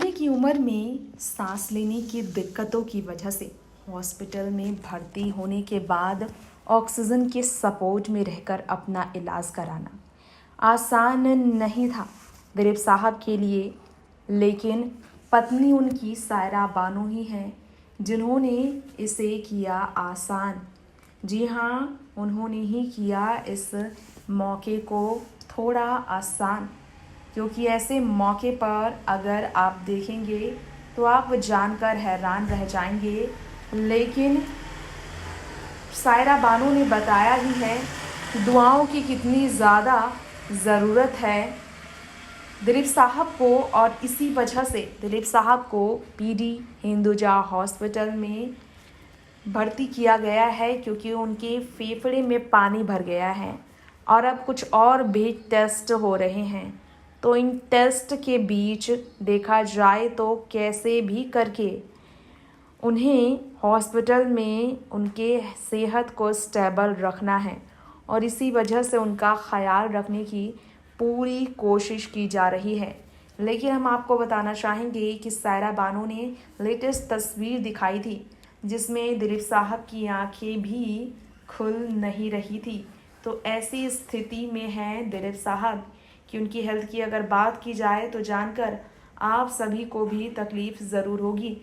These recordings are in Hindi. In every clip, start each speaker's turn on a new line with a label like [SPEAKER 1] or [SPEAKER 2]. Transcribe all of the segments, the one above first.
[SPEAKER 1] बढ़ने की उम्र में सांस लेने की दिक्कतों की वजह से हॉस्पिटल में भर्ती होने के बाद ऑक्सीजन के सपोर्ट में रहकर अपना इलाज कराना आसान नहीं था दिलीप साहब के लिए। लेकिन पत्नी उनकी सायरा बानो ही हैं जिन्होंने इसे किया आसान। जी हाँ, उन्होंने ही किया इस मौके को थोड़ा आसान, क्योंकि ऐसे मौके पर अगर आप देखेंगे तो आप जानकर हैरान रह जाएंगे। लेकिन सायरा बानो ने बताया ही है कि दुआओं की कितनी ज़्यादा ज़रूरत है दिलीप साहब को, और इसी वजह से दिलीप साहब को पीडी हिंदुजा हॉस्पिटल में भर्ती किया गया है, क्योंकि उनके फेफड़े में पानी भर गया है और अब कुछ और भी टेस्ट हो रहे हैं। तो इन टेस्ट के बीच देखा जाए तो कैसे भी करके उन्हें हॉस्पिटल में उनके सेहत को स्टेबल रखना है और इसी वजह से उनका ख्याल रखने की पूरी कोशिश की जा रही है। लेकिन हम आपको बताना चाहेंगे कि सायरा बानो ने लेटेस्ट तस्वीर दिखाई थी जिसमें दिलीप साहब की आंखें भी खुल नहीं रही थी। तो ऐसी स्थिति में हैं दिलीप साहब कि उनकी हेल्थ की अगर बात की जाए तो जानकर आप सभी को भी तकलीफ़ ज़रूर होगी।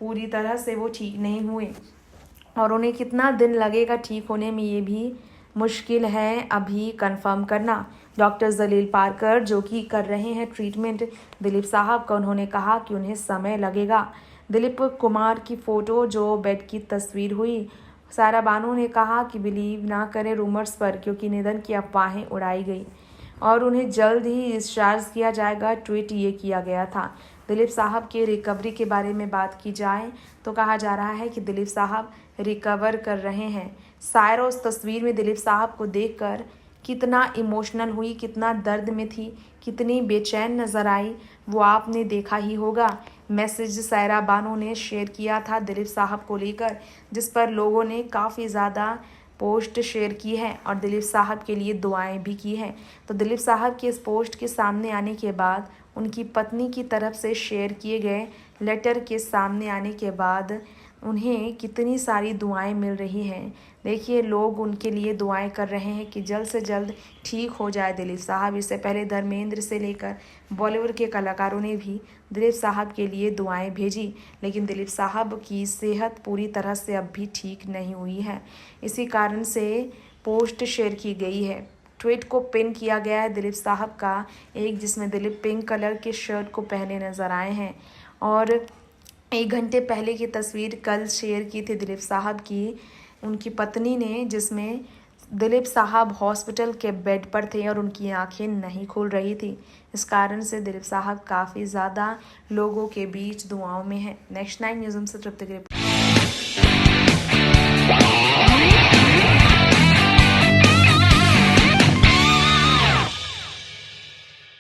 [SPEAKER 1] पूरी तरह से वो ठीक नहीं हुए और उन्हें कितना दिन लगेगा ठीक होने में, ये भी मुश्किल है अभी कंफर्म करना। डॉक्टर जलील पारकर जो कि कर रहे हैं ट्रीटमेंट दिलीप साहब का, उन्होंने कहा कि उन्हें समय लगेगा। दिलीप कुमार की फ़ोटो जो बेड की तस्वीर हुई, सायरा बानो ने कहा कि बिलीव ना करें रूमर्स पर, क्योंकि निधन की अफवाहें उड़ाई गई और उन्हें जल्द ही डिस्चार्ज किया जाएगा, ट्वीट ये किया गया था। दिलीप साहब के रिकवरी के बारे में बात की जाए तो कहा जा रहा है कि दिलीप साहब रिकवर कर रहे हैं। सायरा उस तस्वीर में दिलीप साहब को देखकर कितना इमोशनल हुई, कितना दर्द में थी, कितनी बेचैन नज़र आई, वो आपने देखा ही होगा। मैसेज सायरा बानो ने शेयर किया था दिलीप साहब को लेकर, जिस पर लोगों ने काफ़ी ज़्यादा पोस्ट शेयर की है और दिलीप साहब के लिए दुआएं भी की हैं। तो दिलीप साहब के इस पोस्ट के सामने आने के बाद, उनकी पत्नी की तरफ से शेयर किए गए लेटर के सामने आने के बाद उन्हें कितनी सारी दुआएं मिल रही हैं। देखिए, लोग उनके लिए दुआएं कर रहे हैं कि जल्द से जल्द ठीक हो जाए दिलीप साहब। इससे पहले धर्मेंद्र से लेकर बॉलीवुड के कलाकारों ने भी दिलीप साहब के लिए दुआएं भेजी, लेकिन दिलीप साहब की सेहत पूरी तरह से अब भी ठीक नहीं हुई है। इसी कारण से पोस्ट शेयर की गई है। ट्वीट को पिन किया गया है दिलीप साहब का एक, जिसमें दिलीप पिंक कलर के शर्ट को पहने नजर आए हैं और 1 घंटे पहले की तस्वीर कल शेयर की थी दिलीप साहब की उनकी पत्नी ने, जिसमें दिलीप साहब हॉस्पिटल के बेड पर थे और उनकी आंखें नहीं खुल रही थी। इस कारण से दिलीप साहब काफ़ी ज़्यादा लोगों के बीच दुआओं में हैं। नेक्स्ट 9 न्यूज़ से तृप्ति।